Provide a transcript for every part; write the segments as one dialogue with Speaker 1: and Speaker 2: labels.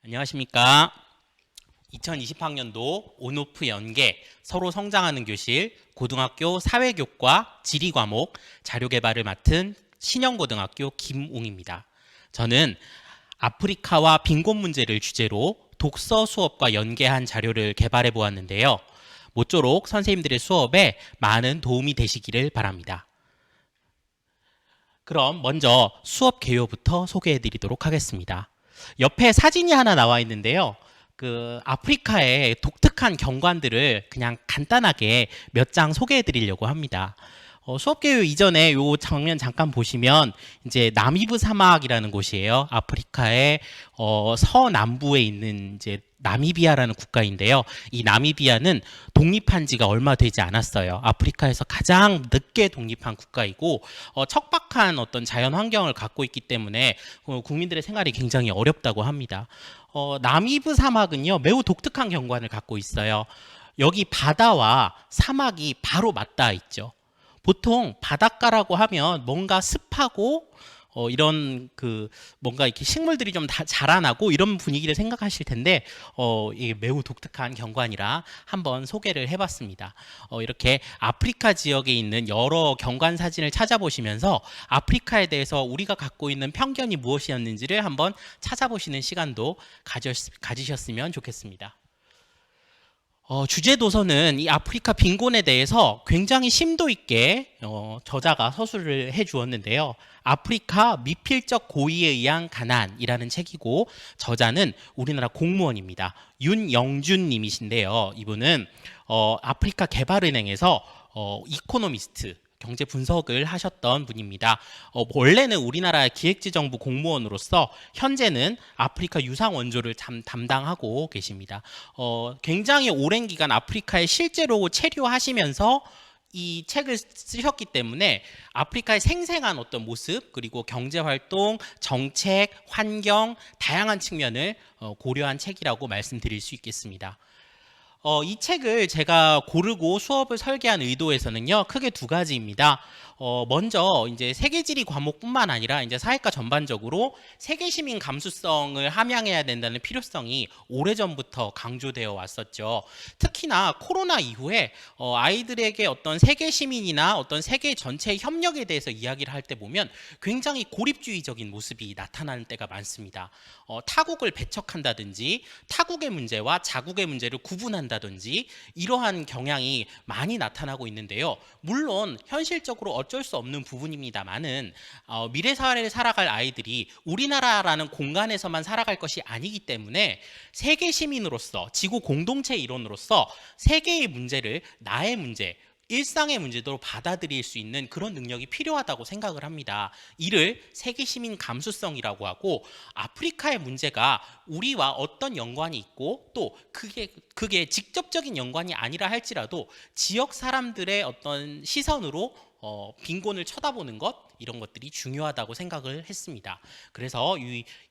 Speaker 1: 안녕하십니까. 2020학년도 온오프 연계 서로 성장하는 교실 고등학교 사회교과 지리 과목 자료 개발을 맡은 신영고등학교 김웅입니다. 저는 아프리카와 빈곤 문제를 주제로 독서 수업과 연계한 자료를 개발해 보았는데요. 모쪼록 선생님들의 수업에 많은 도움이 되시기를 바랍니다. 그럼 먼저 수업 개요부터 소개해 드리도록 하겠습니다. 옆에 사진이 하나 나와 있는데요. 아프리카의 독특한 경관들을 그냥 간단하게 몇 장 소개해 드리려고 합니다. 수업 개요 이전에 요 장면 잠깐 보시면 이제 나미브 사막이라는 곳이에요. 아프리카의 서남부에 있는 이제 나미비아라는 국가인데요. 이 나미비아는 독립한 지가 얼마 되지 않았어요. 아프리카에서 가장 늦게 독립한 국가이고 척박한 어떤 자연 환경을 갖고 있기 때문에 국민들의 생활이 굉장히 어렵다고 합니다. 나미브 사막은요 매우 독특한 경관을 갖고 있어요. 여기 바다와 사막이 바로 맞닿아 있죠. 보통 바닷가라고 하면 뭔가 습하고 이런 뭔가 이렇게 식물들이 좀 자라나고 이런 분위기를 생각하실 텐데 이게 매우 독특한 경관이라 한번 소개를 해봤습니다. 이렇게 아프리카 지역에 있는 여러 경관 사진을 찾아보시면서 아프리카에 대해서 우리가 갖고 있는 편견이 무엇이었는지를 한번 찾아보시는 시간도 가지셨으면 좋겠습니다. 주제 도서는 이 아프리카 빈곤에 대해서 굉장히 심도 있게 저자가 서술을 해 주었는데요. 아프리카 미필적 고의에 의한 가난이라는 책이고 저자는 우리나라 공무원입니다. 윤영준 님이신데요. 이분은 아프리카 개발은행에서 이코노미스트 경제 분석을 하셨던 분입니다. 원래는 우리나라 기획재정부 공무원으로서 현재는 아프리카 유상 원조를 담당하고 계십니다. 굉장히 오랜 기간 아프리카에 실제로 체류하시면서 이 책을 쓰셨기 때문에 아프리카의 생생한 어떤 모습 그리고 경제활동, 정책, 환경 다양한 측면을 고려한 책이라고 말씀드릴 수 있겠습니다. 이 책을 제가 고르고 수업을 설계한 의도에서는요, 크게 두 가지입니다. 먼저 이제 세계지리 과목뿐만 아니라 이제 사회과 전반적으로 세계시민 감수성을 함양해야 된다는 필요성이 오래전부터 강조되어 왔었죠. 특히나 코로나 이후에 아이들에게 어떤 세계시민이나 어떤 세계 전체의 협력에 대해서 이야기를 할 때 보면 굉장히 고립주의적인 모습이 나타나는 때가 많습니다. 타국을 배척한다든지 타국의 문제와 자국의 문제를 구분한다든지 이러한 경향이 많이 나타나고 있는데요. 물론 현실적으로 어쩔 수 없는 부분입니다만은 미래 사회를 살아갈 아이들이 우리나라라는 공간에서만 살아갈 것이 아니기 때문에 세계 시민으로서 지구 공동체 일원으로서 세계의 문제를 나의 문제 일상의 문제도 받아들일 수 있는 그런 능력이 필요하다고 생각을 합니다. 이를 세계시민 감수성이라고 하고 아프리카의 문제가 우리와 어떤 연관이 있고 또 그게 직접적인 연관이 아니라 할지라도 지역 사람들의 어떤 시선으로 빈곤을 쳐다보는 것 이런 것들이 중요하다고 생각을 했습니다. 그래서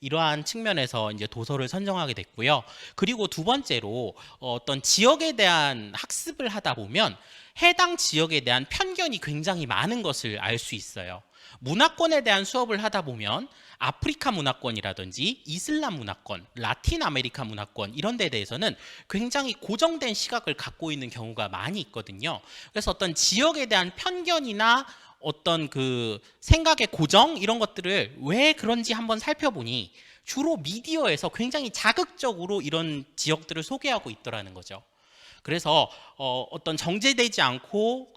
Speaker 1: 이러한 측면에서 이제 도서를 선정하게 됐고요. 그리고 두 번째로 어떤 지역에 대한 학습을 하다 보면 해당 지역에 대한 편견이 굉장히 많은 것을 알 수 있어요. 문화권에 대한 수업을 하다 보면 아프리카 문화권이라든지 이슬람 문화권, 라틴 아메리카 문화권 이런 데에 대해서는 굉장히 고정된 시각을 갖고 있는 경우가 많이 있거든요. 그래서 어떤 지역에 대한 편견이나 어떤 생각의 고정 이런 것들을 왜 그런지 한번 살펴보니 주로 미디어에서 굉장히 자극적으로 이런 지역들을 소개하고 있더라는 거죠. 그래서 어떤 정제되지 않고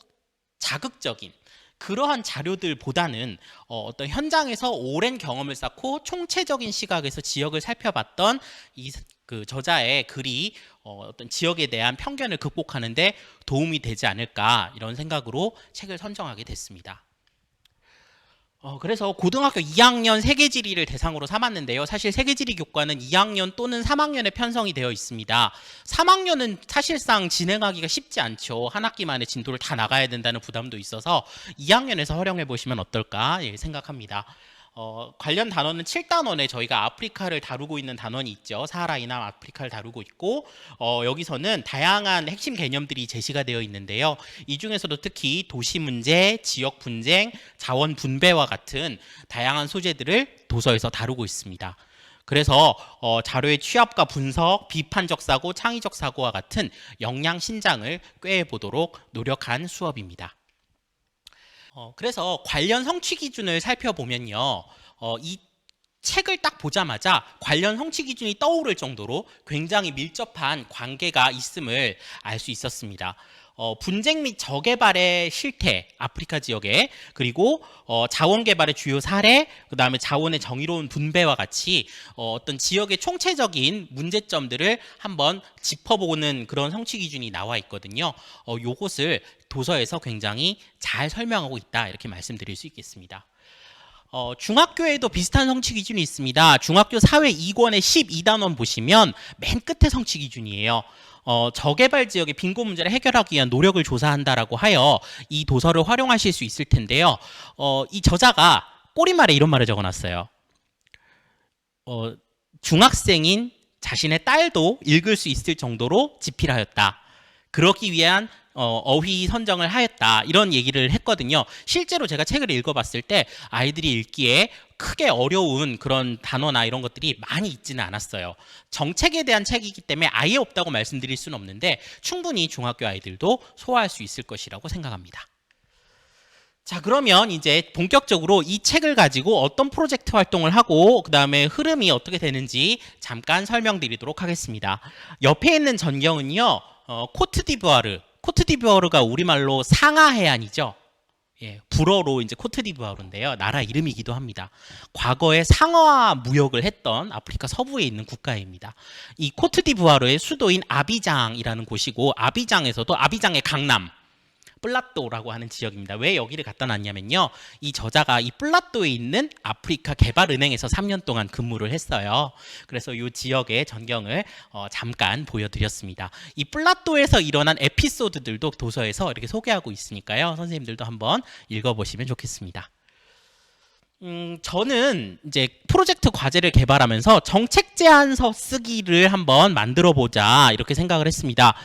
Speaker 1: 자극적인 그러한 자료들보다는 어떤 현장에서 오랜 경험을 쌓고 총체적인 시각에서 지역을 살펴봤던 저자의 글이 어떤 지역에 대한 편견을 극복하는 데 도움이 되지 않을까 이런 생각으로 책을 선정하게 됐습니다. 그래서 고등학교 2학년 세계지리를 대상으로 삼았는데요. 사실 세계지리 교과는 2학년 또는 3학년에 편성이 되어 있습니다. 3학년은 사실상 진행하기가 쉽지 않죠. 한 학기 만에 진도를 다 나가야 된다는 부담도 있어서 2학년에서 활용해 보시면 어떨까 생각합니다. 관련 단원은 7단원에 저희가 아프리카를 다루고 있는 단원이 있죠. 사하라 이남 아프리카를 다루고 있고 여기서는 다양한 핵심 개념들이 제시가 되어 있는데요. 이 중에서도 특히 도시 문제, 지역 분쟁, 자원 분배와 같은 다양한 소재들을 도서에서 다루고 있습니다. 그래서 자료의 취합과 분석, 비판적 사고, 창의적 사고와 같은 역량 신장을 꾀해보도록 노력한 수업입니다. 그래서 관련 성취 기준을 살펴보면요. 이 책을 딱 보자마자 관련 성취 기준이 떠오를 정도로 굉장히 밀접한 관계가 있음을 알 수 있었습니다. 분쟁 및 저개발의 실태, 아프리카 지역에, 그리고 자원 개발의 주요 사례, 그 다음에 자원의 정의로운 분배와 같이 어떤 지역의 총체적인 문제점들을 한번 짚어보는 그런 성취 기준이 나와 있거든요. 요것을 도서에서 굉장히 잘 설명하고 있다, 이렇게 말씀드릴 수 있겠습니다. 중학교에도 비슷한 성취 기준이 있습니다. 중학교 사회 2권의 12단원 보시면 맨 끝에 성취 기준이에요. 저개발 지역의 빈곤 문제를 해결하기 위한 노력을 조사한다라고 하여 이 도서를 활용하실 수 있을 텐데요. 이 저자가 꼬리말에 이런 말을 적어놨어요. 중학생인 자신의 딸도 읽을 수 있을 정도로 집필하였다. 그러기 위한 어휘 선정을 하였다, 이런 얘기를 했거든요. 실제로 제가 책을 읽어봤을 때 아이들이 읽기에 크게 어려운 그런 단어나 이런 것들이 많이 있지는 않았어요. 정책에 대한 책이기 때문에 아예 없다고 말씀드릴 수는 없는데 충분히 중학교 아이들도 소화할 수 있을 것이라고 생각합니다. 자, 그러면 이제 본격적으로 이 책을 가지고 어떤 프로젝트 활동을 하고 그 다음에 흐름이 어떻게 되는지 잠깐 설명드리도록 하겠습니다. 옆에 있는 전경은요, 코트디부아르가 우리말로 상하 해안이죠. 예, 불어로 이제 코트디부아르인데요. 나라 이름이기도 합니다. 과거에 상하 무역을 했던 아프리카 서부에 있는 국가입니다. 이 코트디부아르의 수도인 아비장이라는 곳이고, 아비장의 강남, 플라또라고 하는 지역입니다. 왜 여기를 갖다 놨냐면요, 이 저자가 이 플라또에 있는 아프리카 개발은행에서 3년 동안 근무를 했어요. 그래서 이 지역의 전경을 잠깐 보여드렸습니다. 이 플라또에서 일어난 에피소드들도 도서에서 이렇게 소개하고 있으니까요, 선생님들도 한번 읽어보시면 좋겠습니다. 저는 이제 프로젝트 과제를 개발하면서 정책 제안서 쓰기를 한번 만들어 보자, 이렇게 생각을 했습니다.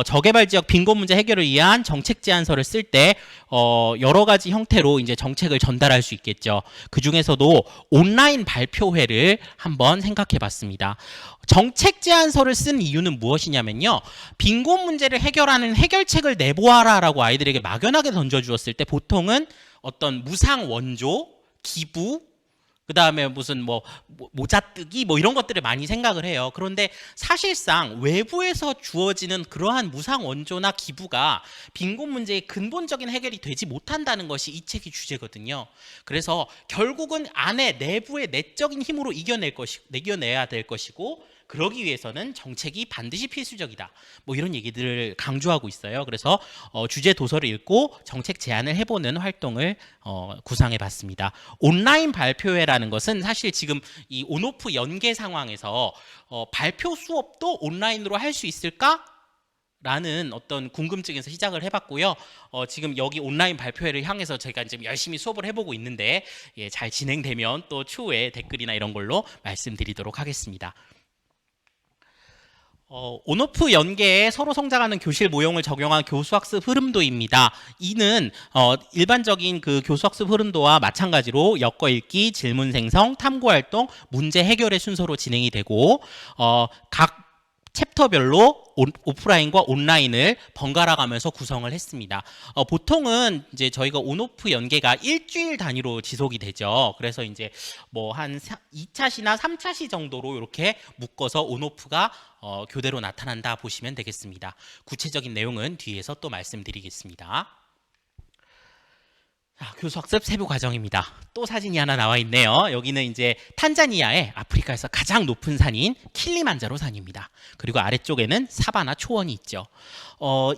Speaker 1: 저개발 지역 빈곤 문제 해결을 위한 정책 제안서를 쓸 때 여러 가지 형태로 이제 정책을 전달할 수 있겠죠. 그 중에서도 온라인 발표회를 한번 생각해 봤습니다. 정책 제안서를 쓴 이유는 무엇이냐면요, 빈곤 문제를 해결하는 해결책을 내보아라라고 아이들에게 막연하게 던져주었을 때 보통은 어떤 무상 원조, 기부, 그 다음에 무슨 모자뜨기 이런 것들을 많이 생각을 해요. 그런데 사실상 외부에서 주어지는 그러한 무상 원조나 기부가 빈곤 문제의 근본적인 해결이 되지 못한다는 것이 이 책의 주제거든요. 그래서 결국은 내부의 내적인 힘으로 이겨내야 될 것이고, 그러기 위해서는 정책이 반드시 필수적이다, 이런 얘기들을 강조하고 있어요. 그래서 주제 도서를 읽고 정책 제안을 해보는 활동을 구상해 봤습니다. 온라인 발표회라는 것은 사실 지금 이 온오프 연계 상황에서 발표 수업도 온라인으로 할 수 있을까? 라는 어떤 궁금증에서 시작을 해봤고요. 지금 여기 온라인 발표회를 향해서 제가 지금 열심히 수업을 해보고 있는데, 잘 진행되면 또 추후에 댓글이나 이런 걸로 말씀드리도록 하겠습니다. 온오프 연계에 서로 성장하는 교실 모형을 적용한 교수학습 흐름도입니다. 이는 일반적인 그 교수학습 흐름도와 마찬가지로 엮어 읽기, 질문 생성, 탐구 활동, 문제 해결의 순서로 진행이 되고, 각 챕터별로 오프라인과 온라인을 번갈아 가면서 구성을 했습니다. 보통은 이제 저희가 온오프 연계가 일주일 단위로 지속이 되죠. 그래서 이제 한 2차시나 3차시 정도로 이렇게 묶어서 온오프가 교대로 나타난다 보시면 되겠습니다. 구체적인 내용은 뒤에서 또 말씀드리겠습니다. 교수학습 세부 과정입니다. 또 사진이 하나 나와 있네요. 여기는 이제 탄자니아의 아프리카에서 가장 높은 산인 킬리만자로 산입니다. 그리고 아래쪽에는 사바나 초원이 있죠.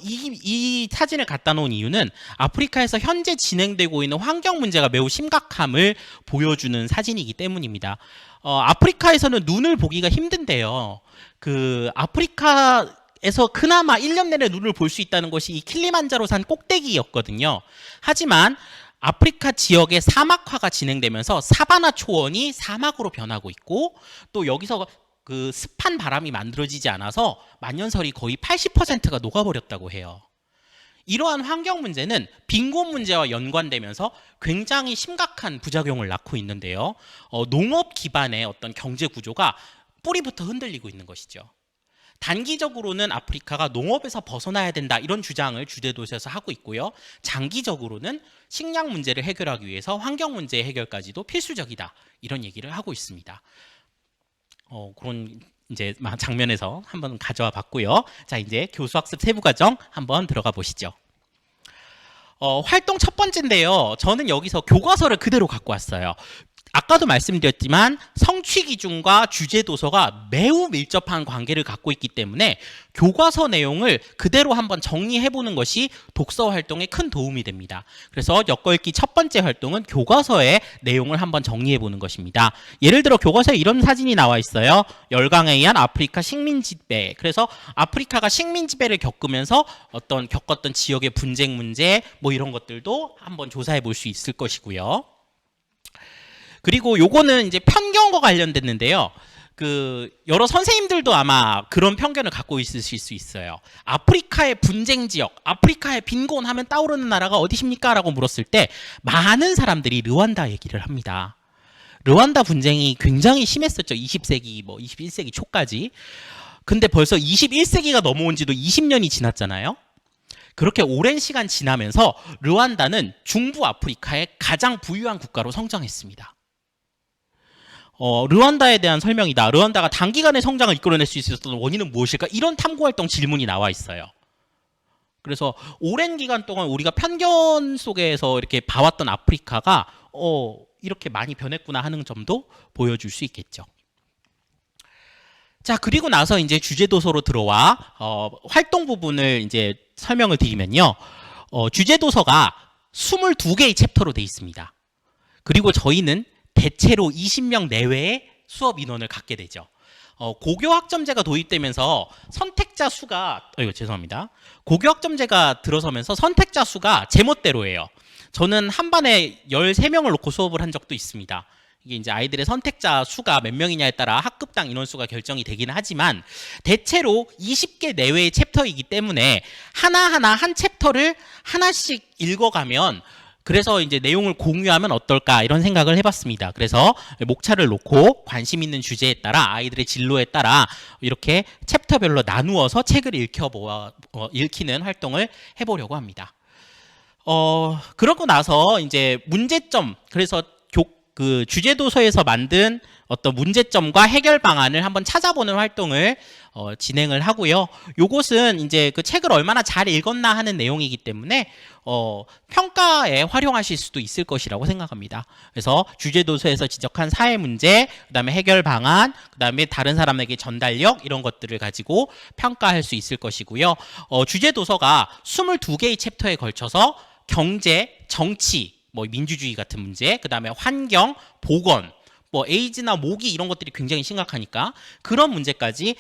Speaker 1: 이 사진을 갖다 놓은 이유는 아프리카에서 현재 진행되고 있는 환경 문제가 매우 심각함을 보여주는 사진이기 때문입니다. 아프리카에서는 눈을 보기가 힘든데요. 아프리카에서 그나마 1년 내내 눈을 볼 수 있다는 것이 이 킬리만자로 산 꼭대기였거든요. 하지만 아프리카 지역의 사막화가 진행되면서 사바나 초원이 사막으로 변하고 있고, 또 여기서 그 습한 바람이 만들어지지 않아서 만년설이 거의 80%가 녹아버렸다고 해요. 이러한 환경 문제는 빈곤 문제와 연관되면서 굉장히 심각한 부작용을 낳고 있는데요. 농업 기반의 어떤 경제 구조가 뿌리부터 흔들리고 있는 것이죠. 단기적으로는 아프리카가 농업에서 벗어나야 된다 이런 주장을 주제도시에서 하고 있고요. 장기적으로는 식량 문제를 해결하기 위해서 환경 문제 해결까지도 필수적이다 이런 얘기를 하고 있습니다. 그런 이제 장면에서 한번 가져와 봤고요. 자, 이제 교수학습 세부 과정 한번 들어가 보시죠. 활동 첫 번째인데요. 저는 여기서 교과서를 그대로 갖고 왔어요. 아까도 말씀드렸지만 성취 기준과 주제 도서가 매우 밀접한 관계를 갖고 있기 때문에 교과서 내용을 그대로 한번 정리해보는 것이 독서 활동에 큰 도움이 됩니다. 그래서 엮어읽기 첫 번째 활동은 교과서의 내용을 한번 정리해보는 것입니다. 예를 들어 교과서에 이런 사진이 나와 있어요. 열강에 의한 아프리카 식민지배. 그래서 아프리카가 식민지배를 겪으면서 겪었던 지역의 분쟁 문제 뭐 이런 것들도 한번 조사해 볼 수 있을 것이고요. 그리고 요거는 이제 편견과 관련됐는데요. 여러 선생님들도 아마 그런 편견을 갖고 있으실 수 있어요. 아프리카의 분쟁 지역, 아프리카의 빈곤 하면 떠오르는 나라가 어디십니까? 라고 물었을 때 많은 사람들이 르완다 얘기를 합니다. 르완다 분쟁이 굉장히 심했었죠. 20세기, 21세기 초까지. 근데 벌써 21세기가 넘어온 지도 20년이 지났잖아요. 그렇게 오랜 시간 지나면서 르완다는 중부 아프리카의 가장 부유한 국가로 성장했습니다. 르완다에 대한 설명이다. 르완다가 단기간에 성장을 이끌어낼 수 있었던 원인은 무엇일까? 이런 탐구활동 질문이 나와 있어요. 그래서 오랜 기간 동안 우리가 편견 속에서 이렇게 봐왔던 아프리카가 이렇게 많이 변했구나 하는 점도 보여줄 수 있겠죠. 자, 그리고 나서 이제 주제 도서로 들어와 활동 부분을 이제 설명을 드리면요. 주제 도서가 22개의 챕터로 되어 있습니다. 그리고 저희는 대체로 20명 내외의 수업 인원을 갖게 되죠. 고교 학점제가 도입되면서 선택자 수가 죄송합니다. 고교 학점제가 들어서면서 선택자 수가 제멋대로예요. 저는 한 반에 13명을 놓고 수업을 한 적도 있습니다. 이게 이제 아이들의 선택자 수가 몇 명이냐에 따라 학급당 인원수가 결정이 되긴 하지만 대체로 20개 내외의 챕터이기 때문에 하나하나 한 챕터를 하나씩 읽어가면 그래서 이제 내용을 공유하면 어떨까 이런 생각을 해봤습니다. 그래서 목차를 놓고 관심 있는 주제에 따라 아이들의 진로에 따라 이렇게 챕터별로 나누어서 책을 읽히는 활동을 해보려고 합니다. 그러고 나서 이제 문제점, 그래서 그 주제 도서에서 만든 어떤 문제점과 해결 방안을 한번 찾아보는 활동을 진행을 하고요. 요것은 이제 그 책을 얼마나 잘 읽었나 하는 내용이기 때문에 평가에 활용하실 수도 있을 것이라고 생각합니다. 그래서 주제 도서에서 지적한 사회 문제, 그다음에 해결 방안, 그다음에 다른 사람에게 전달력 이런 것들을 가지고 평가할 수 있을 것이고요. 주제 도서가 22개의 챕터에 걸쳐서 경제, 정치, 민주주의 같은 문제, 그 다음에 환경, 보건, 에이즈나 모기 이런 것들이 굉장히 심각하니까 그런 문제까지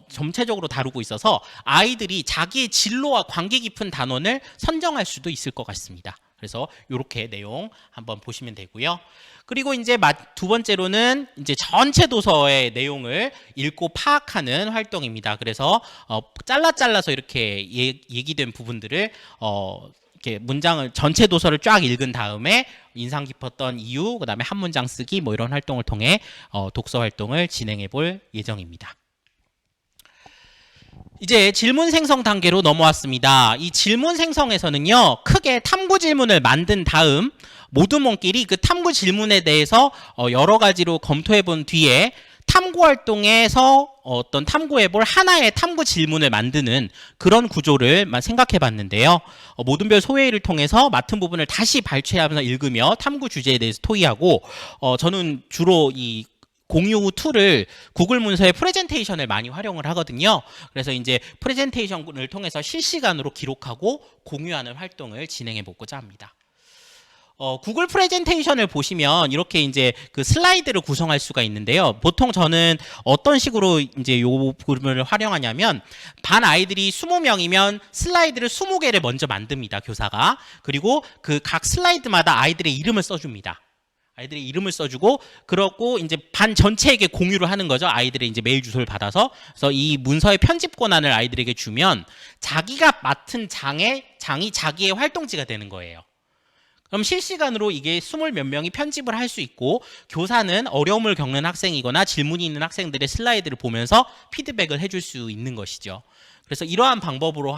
Speaker 1: 전체적으로 다루고 있어서 아이들이 자기의 진로와 관계 깊은 단원을 선정할 수도 있을 것 같습니다. 그래서 이렇게 내용 한번 보시면 되고요. 그리고 이제 두 번째로는 이제 전체 도서의 내용을 읽고 파악하는 활동입니다. 그래서 잘라서 이렇게 얘기된 부분들을 이렇게 문장을 전체 도서를 쫙 읽은 다음에 인상 깊었던 이유, 그다음에 한 문장 쓰기 이런 활동을 통해 독서 활동을 진행해 볼 예정입니다. 이제 질문 생성 단계로 넘어왔습니다. 이 질문 생성에서는요, 크게 탐구 질문을 만든 다음 모두몬끼리 그 탐구 질문에 대해서 여러 가지로 검토해 본 뒤에 탐구 활동에서 어떤 탐구해 볼 하나의 탐구 질문을 만드는 그런 구조를 생각해 봤는데요. 모든별 소회의를 통해서 맡은 부분을 다시 발췌하면서 읽으며 탐구 주제에 대해서 토의하고 저는 주로 이 공유 툴을 구글 문서의 프레젠테이션을 많이 활용을 하거든요. 그래서 이제 프레젠테이션을 통해서 실시간으로 기록하고 공유하는 활동을 진행해 보고자 합니다. 구글 프레젠테이션을 보시면 이렇게 이제 그 슬라이드를 구성할 수가 있는데요. 보통 저는 어떤 식으로 이제 요 부분을 활용하냐면 반 아이들이 20명이면 슬라이드를 20개를 먼저 만듭니다. 교사가. 그리고 그 각 슬라이드마다 아이들의 이름을 써줍니다. 아이들의 이름을 써주고, 그러고 이제 반 전체에게 공유를 하는 거죠. 아이들의 이제 메일 주소를 받아서. 그래서 이 문서의 편집 권한을 아이들에게 주면 자기가 맡은 장이 자기의 활동지가 되는 거예요. 그럼 실시간으로 이게 20 몇 명이 편집을 할 수 있고, 교사는 어려움을 겪는 학생이거나 질문이 있는 학생들의 슬라이드를 보면서 피드백을 해줄 수 있는 것이죠. 그래서 이러한 방법으로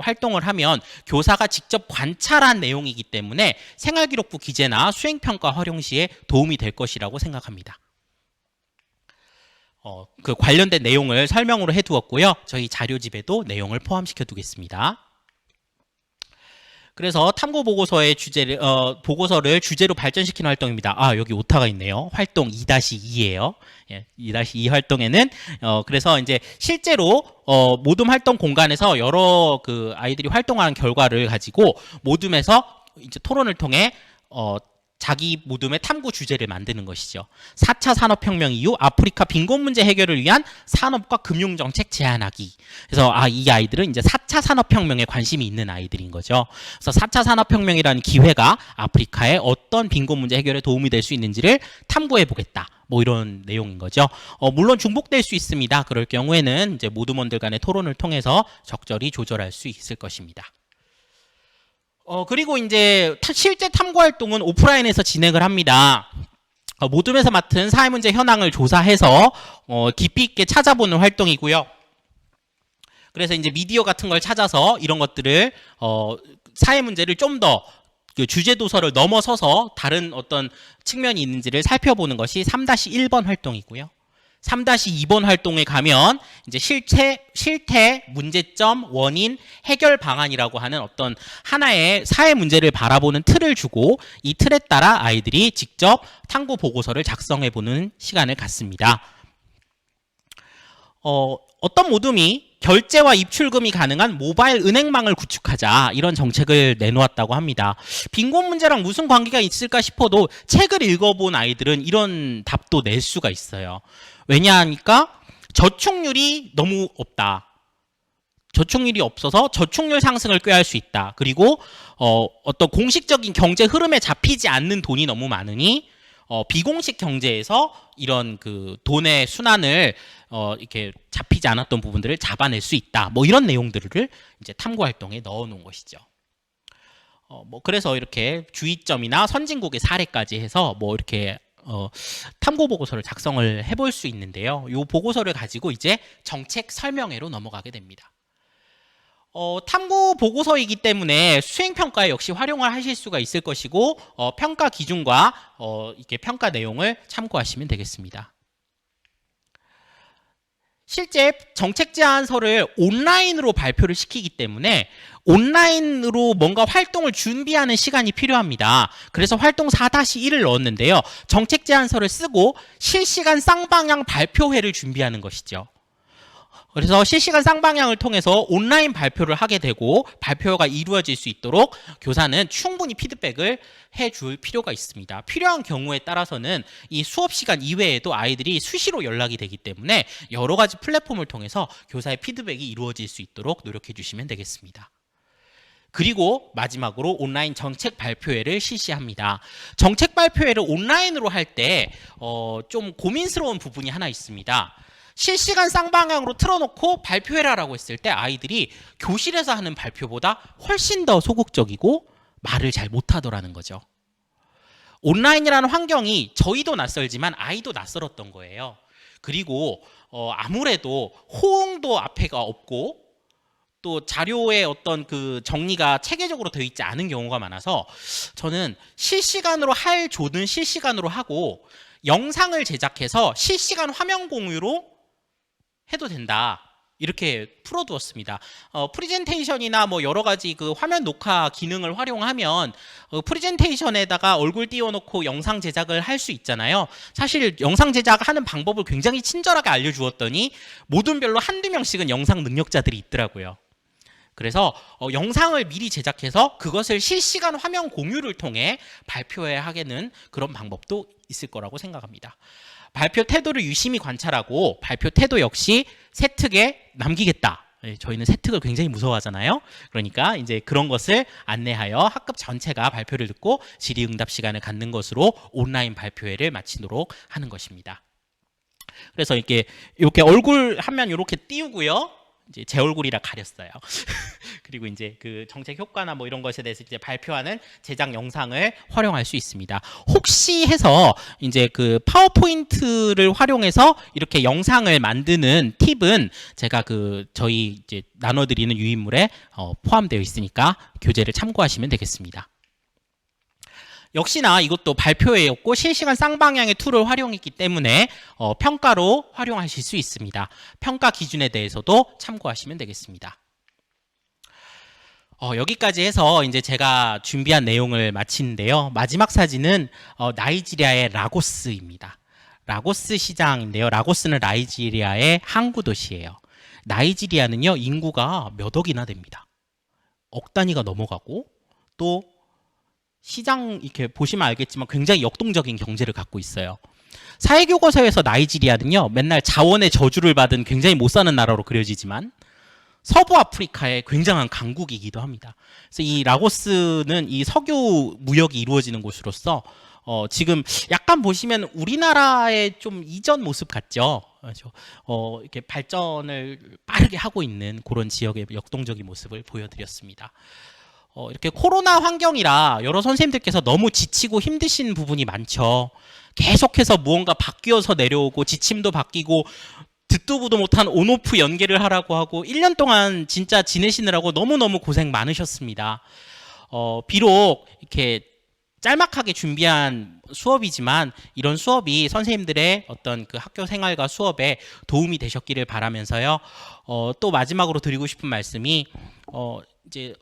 Speaker 1: 활동을 하면 교사가 직접 관찰한 내용이기 때문에 생활기록부 기재나 수행평가 활용 시에 도움이 될 것이라고 생각합니다. 그 관련된 내용을 설명으로 해두었고요. 저희 자료집에도 내용을 포함시켜 두겠습니다. 그래서 탐구 보고서의 보고서를 주제로 발전시키는 활동입니다. 여기 오타가 있네요. 활동 2-2예요. 2-2 활동에는 그래서 이제 실제로 모둠 활동 공간에서 여러 그 아이들이 활동하는 결과를 가지고 모둠에서 이제 토론을 통해 자기 모둠의 탐구 주제를 만드는 것이죠. 4차 산업혁명 이후 아프리카 빈곤 문제 해결을 위한 산업과 금융정책 제안하기. 그래서 이 아이들은 이제 4차 산업혁명에 관심이 있는 아이들인 거죠. 그래서 4차 산업혁명이라는 기회가 아프리카의 어떤 빈곤 문제 해결에 도움이 될 수 있는지를 탐구해 보겠다. 뭐 이런 내용인 거죠. 물론 중복될 수 있습니다. 그럴 경우에는 이제 모둠원들 간의 토론을 통해서 적절히 조절할 수 있을 것입니다. 그리고 이제 실제 탐구 활동은 오프라인에서 진행을 합니다. 모둠에서 맡은 사회문제 현황을 조사해서 깊이 있게 찾아보는 활동이고요. 그래서 이제 미디어 같은 걸 찾아서 이런 것들을 사회문제를 좀 더 그 주제 도서를 넘어서서 다른 어떤 측면이 있는지를 살펴보는 것이 3-1번 활동이고요. 3-2번 활동에 가면 이제 실태, 문제점, 원인, 해결 방안이라고 하는 어떤 하나의 사회 문제를 바라보는 틀을 주고 이 틀에 따라 아이들이 직접 탐구 보고서를 작성해 보는 시간을 갖습니다. 어떤 모둠이 결제와 입출금이 가능한 모바일 은행망을 구축하자 이런 정책을 내놓았다고 합니다. 빈곤 문제랑 무슨 관계가 있을까 싶어도 책을 읽어본 아이들은 이런 답도 낼 수가 있어요. 왜냐하니까 저축률이 너무 없다. 저축률이 없어서 저축률 상승을 꾀할 수 있다. 그리고 어떤 공식적인 경제 흐름에 잡히지 않는 돈이 너무 많으니 비공식 경제에서 이런 그 돈의 순환을 이렇게 잡히지 않았던 부분들을 잡아낼 수 있다. 뭐 이런 내용들을 이제 탐구 활동에 넣어 놓은 것이죠. 그래서 이렇게 주의점이나 선진국의 사례까지 해서 뭐 이렇게 탐구 보고서를 작성을 해볼 수 있는데요. 이 보고서를 가지고 이제 정책 설명회로 넘어가게 됩니다. 탐구 보고서이기 때문에 수행평가에 역시 활용을 하실 수가 있을 것이고 평가 기준과 이렇게 평가 내용을 참고하시면 되겠습니다. 실제 정책 제안서를 온라인으로 발표를 시키기 때문에 온라인으로 뭔가 활동을 준비하는 시간이 필요합니다. 그래서 활동 4-1을 넣었는데요. 정책 제안서를 쓰고 실시간 쌍방향 발표회를 준비하는 것이죠. 그래서 실시간 쌍방향을 통해서 온라인 발표를 하게 되고 발표가 이루어질 수 있도록 교사는 충분히 피드백을 해줄 필요가 있습니다. 필요한 경우에 따라서는 이 수업 시간 이외에도 아이들이 수시로 연락이 되기 때문에 여러 가지 플랫폼을 통해서 교사의 피드백이 이루어질 수 있도록 노력해 주시면 되겠습니다. 그리고 마지막으로 온라인 정책 발표회를 실시합니다. 정책 발표회를 온라인으로 할 때 좀 고민스러운 부분이 하나 있습니다. 실시간 쌍방향으로 틀어놓고 발표해라라고 했을 때 아이들이 교실에서 하는 발표보다 훨씬 더 소극적이고 말을 잘 못하더라는 거죠. 온라인이라는 환경이 저희도 낯설지만 아이도 낯설었던 거예요. 그리고 아무래도 호응도 앞에가 없고 또 자료의 어떤 그 정리가 체계적으로 되어 있지 않은 경우가 많아서 저는 실시간으로 할 조는 실시간으로 하고 영상을 제작해서 실시간 화면 공유로 해도 된다. 이렇게 풀어두었습니다. 프리젠테이션이나 뭐 여러 가지 그 화면 녹화 기능을 활용하면 프리젠테이션에다가 얼굴 띄워놓고 영상 제작을 할 수 있잖아요. 사실 영상 제작하는 방법을 굉장히 친절하게 알려주었더니 모둠별로 한두 명씩은 영상 능력자들이 있더라고요. 그래서 영상을 미리 제작해서 그것을 실시간 화면 공유를 통해 발표해야 하겠는 그런 방법도 있을 거라고 생각합니다. 발표 태도를 유심히 관찰하고 발표 태도 역시 세특에 남기겠다. 저희는 세특을 굉장히 무서워하잖아요. 그러니까 이제 그런 것을 안내하여 학급 전체가 발표를 듣고 질의응답 시간을 갖는 것으로 온라인 발표회를 마치도록 하는 것입니다. 그래서 이렇게 얼굴 한 면 이렇게 띄우고요. 이제 제 얼굴이라 가렸어요. 그리고 이제 그 정책 효과나 뭐 이런 것에 대해서 이제 발표하는 제작 영상을 활용할 수 있습니다. 혹시 해서 이제 그 파워포인트를 활용해서 이렇게 영상을 만드는 팁은 제가 그 저희 이제 나눠드리는 유인물에 포함되어 있으니까 교재를 참고하시면 되겠습니다. 역시나 이것도 발표회였고 실시간 쌍방향의 툴을 활용했기 때문에 평가로 활용하실 수 있습니다. 평가 기준에 대해서도 참고하시면 되겠습니다. 여기까지 해서 이제 제가 준비한 내용을 마치는데요. 마지막 사진은 나이지리아의 라고스입니다. 라고스 시장인데요. 라고스는 나이지리아의 항구 도시예요. 나이지리아는요, 인구가 몇 억이나 됩니다. 억 단위가 넘어가고 또 시장 이렇게 보시면 알겠지만 굉장히 역동적인 경제를 갖고 있어요. 사회교과서에서 나이지리아는요, 맨날 자원의 저주를 받은 굉장히 못 사는 나라로 그려지지만 서부 아프리카의 굉장한 강국이기도 합니다. 그래서 이 라고스는 이 석유 무역이 이루어지는 곳으로서 지금 약간 보시면 우리나라의 좀 이전 모습 같죠. 그렇죠? 이렇게 발전을 빠르게 하고 있는 그런 지역의 역동적인 모습을 보여드렸습니다. 이렇게 코로나 환경이라 여러 선생님들께서 너무 지치고 힘드신 부분이 많죠. 계속해서 무언가 바뀌어서 내려오고 지침도 바뀌고 듣도 보도 못한 온오프 연계를 하라고 하고 1년 동안 진짜 지내시느라고 너무너무 고생 많으셨습니다. 비록 이렇게 짤막하게 준비한 수업이지만 이런 수업이 선생님들의 어떤 그 학교 생활과 수업에 도움이 되셨기를 바라면서요. 또 마지막으로 드리고 싶은 말씀이 이제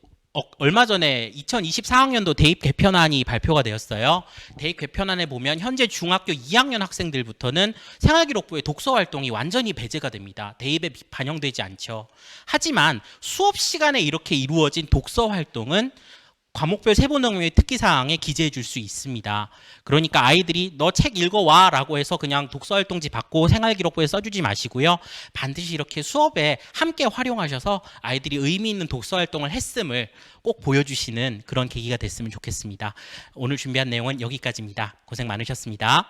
Speaker 1: 얼마 전에 2024학년도 대입 개편안이 발표가 되었어요. 대입 개편안에 보면 현재 중학교 2학년 학생들부터는 생활기록부의 독서 활동이 완전히 배제가 됩니다. 대입에 반영되지 않죠. 하지만 수업 시간에 이렇게 이루어진 독서 활동은 과목별 세부 능력의 특기사항에 기재해 줄 수 있습니다. 그러니까 아이들이 너 책 읽어와 라고 해서 그냥 독서활동지 받고 생활기록부에 써주지 마시고요. 반드시 이렇게 수업에 함께 활용하셔서 아이들이 의미 있는 독서활동을 했음을 꼭 보여주시는 그런 계기가 됐으면 좋겠습니다. 오늘 준비한 내용은 여기까지입니다. 고생 많으셨습니다.